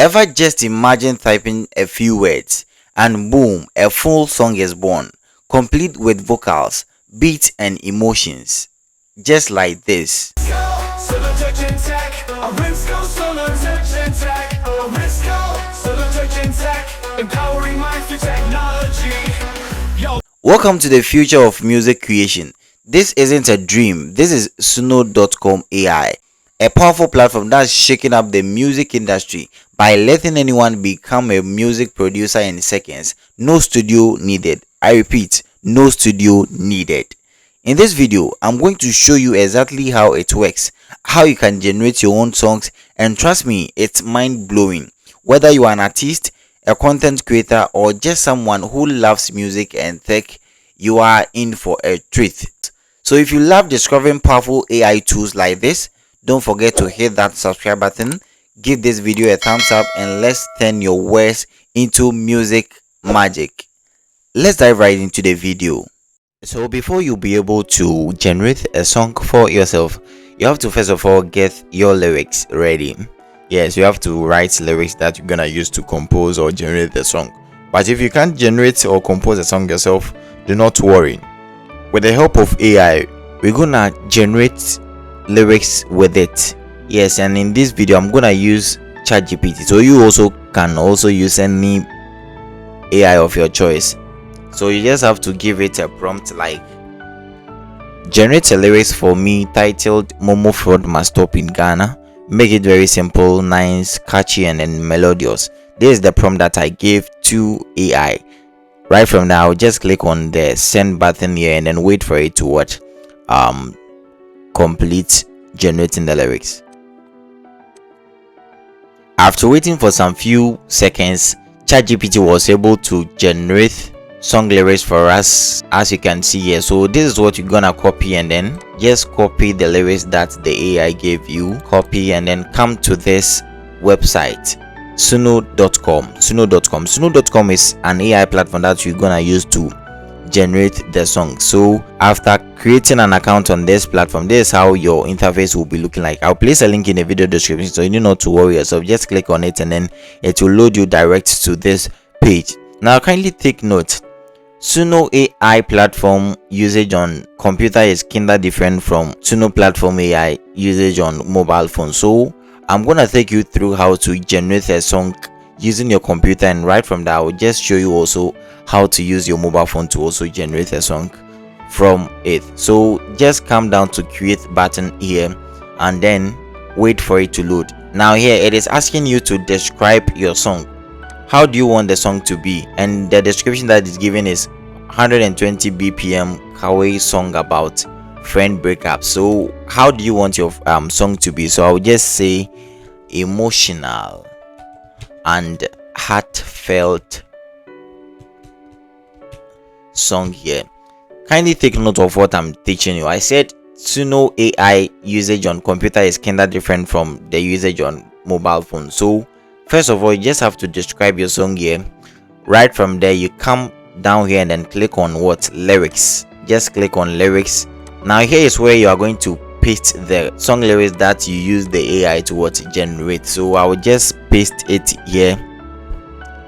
Ever just imagine typing a few words and boom, a full song is born, complete with vocals, beats and emotions, just like this. SOLUTECH in tech, ARHINSCO, SOLUTECH in tech, ARHINSCO, SOLUTECH in tech, empowering minds through technology. Welcome to the future of music creation. This isn't a dream. This is Suno.com AI, a powerful platform that's shaking up the music industry by letting anyone become a music producer in seconds. No studio needed. I repeat, no studio needed. In this video, I'm going to show you exactly how it works, how you can generate your own songs, and trust me, it's mind-blowing. Whether you are an artist, a content creator, or just someone who loves music and tech, you are in for a treat. So if you love discovering powerful AI tools like this, don't forget to hit that subscribe button, give this video a thumbs up, and let's turn your words into music magic. Let's dive right into the video. So before you'll be able to generate a song for yourself, you have to first of all get your lyrics ready. Yes, you have to write lyrics that you're gonna use to compose or generate the song. But if you can't generate or compose a song yourself, do not worry. With the help of AI, we're gonna generate lyrics with it. Yes, and in this video I'm gonna use ChatGPT, so you also can use any AI of your choice. So you just have to give it a prompt like generate a lyrics for me titled Momo Fraud Must Stop in Ghana. Make it very simple, nice, catchy, and then melodious. This is the prompt that I gave to AI. Right from now, just click on the send button here and then wait for it to complete generating the lyrics. After waiting for some few seconds, ChatGPT was able to generate song lyrics for us, as you can see here. So this is what you're gonna copy, and then just copy the lyrics that the AI gave you, copy, and then come to this website, Suno.com. Suno.com is an AI platform that you're gonna use to generate the song. So after creating an account on this platform, this is how your interface will be looking like. I'll place a link in the video description, so you need not to worry yourself. Just click on it and then it will load you direct to this page. Now kindly take note, Suno AI platform usage on computer is kinda different from Suno platform AI usage on mobile phone. So I'm gonna take you through how to generate a song using your computer, and right from that I will just show you also how to use your mobile phone to also generate a song from it. So just come down to create button here and then wait for it to load. Now here it is asking you to describe your song. How do you want the song to be? And the description that is given is 120 BPM kawaii song about friend breakup. So how do you want your song to be? So I'll just say emotional and heartfelt song here. Kindly take note of what I'm teaching you. I said Suno AI usage on computer is kinda different from the usage on mobile phone. So first of all, you just have to describe your song here. Right from there, you come down here and then click on what? Lyrics. Just click on lyrics. Now here is where you are going to paste the song lyrics that you use the AI to generate. So I will just paste it here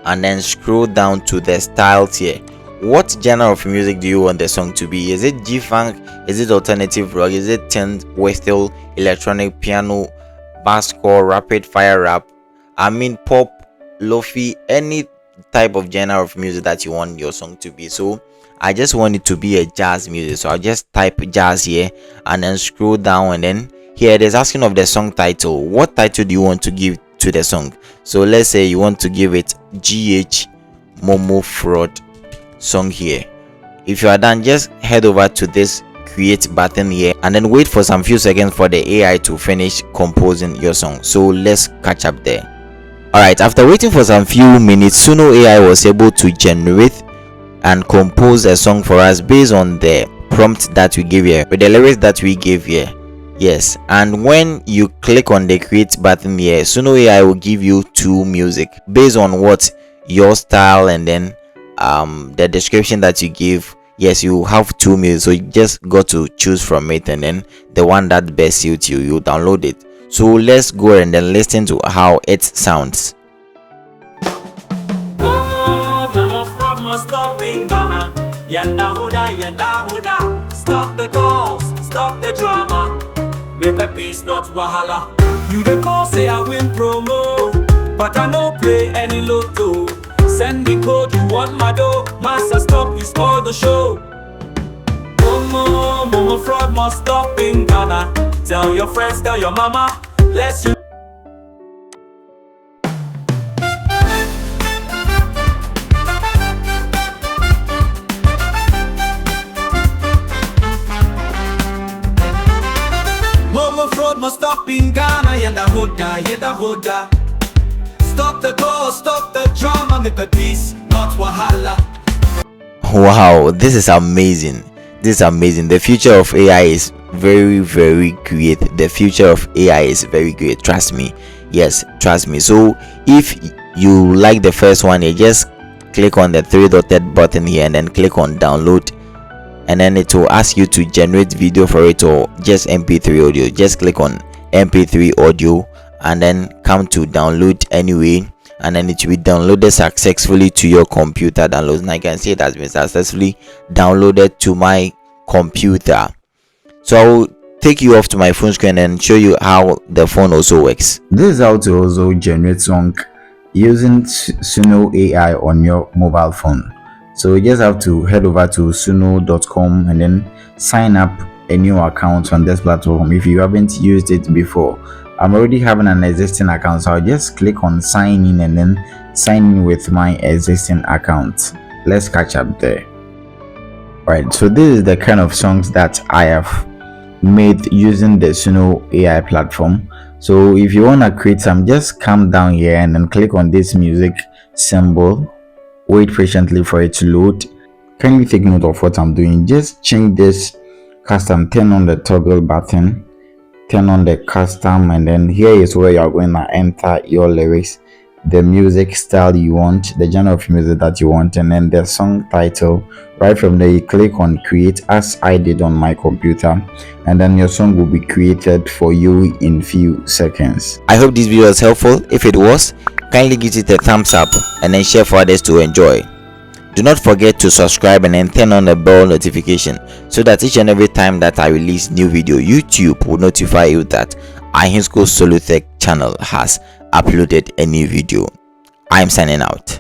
and then scroll down to the styles here. What genre of music do you want the song to be? Is it G-Funk? Is it alternative rock? Is it synth, whistle, electronic, piano, basscore, rapid fire rap? I mean pop, lofi, any type of genre of music that you want your song to be. So I just want it to be a jazz music, so I'll just type jazz here and then scroll down, and then here it is asking of the song title. What title do you want to give to the song? So let's say you want to give it GH Momo Fraud song here. If you are done, just head over to this create button here and then wait for some few seconds for the AI to finish composing your song. So let's catch up there. Alright, after waiting for some few minutes, Suno AI was able to generate and compose a song for us based on the prompt that we gave here, with the lyrics that we gave here. Yes, and when you click on the create button here, Suno AI will give you two music based on what your style and then the description that you give. Yes, you have two music, so you just got to choose from it, and then the one that best suits you, you download it. So let's go and then listen to how it sounds. must stop in Ghana. Yanda huda. Stop the calls, stop the drama. Make the peace, not wahala. You the call say I win promo, but I no play any lotto. Send the code, you want my dough. Master stop, you spoil the show. Momo fraud must stop in Ghana. Tell your friends, tell your mama. Let's you. Momo fraud must stop in Ghana. Yanda hoda. Stop the call, stop the drama. Make the peace, not wahala. Wow, this is amazing. This is amazing. The future of AI is very, very great. The future of AI is very great. Trust me. Yes, trust me. So if you like the first one, you just click on the three dotted button here and then click on download, and then it will ask you to generate video for it or just mp3 audio. Just click on mp3 audio and then come to download anyway, and then it will be downloaded successfully to your computer. Downloads, and I can see it has been successfully downloaded to my computer. So I will take you off to my phone screen and show you how the phone also works. This is how to also generate song using Suno AI on your mobile phone. So you just have to head over to suno.com and then sign up a new account on this platform if you haven't used it before. I'm already having an existing account, so I'll just click on sign in and then sign in with my existing account. Let's catch up there. Right, so this is the kind of songs that I have made using the Suno AI platform. So if you want to create some, just come down here and then click on this music symbol. Wait patiently for it to load. Kindly take note of what I'm doing. Just change this custom, turn on the toggle button, turn on the custom, and then here is where you are going to enter your lyrics, the music style you want, the genre of music that you want, and then the song title. Right from there you click on create, as I did on my computer, and then your song will be created for you in few seconds. I hope this video was helpful. If it was, kindly give it a thumbs up and then share for others to enjoy. Do not forget to subscribe and then turn on the bell notification so that each and every time that I release new video, YouTube will notify you that ARHINSCO SOLUTECH channel has uploaded a new video. I'm signing out.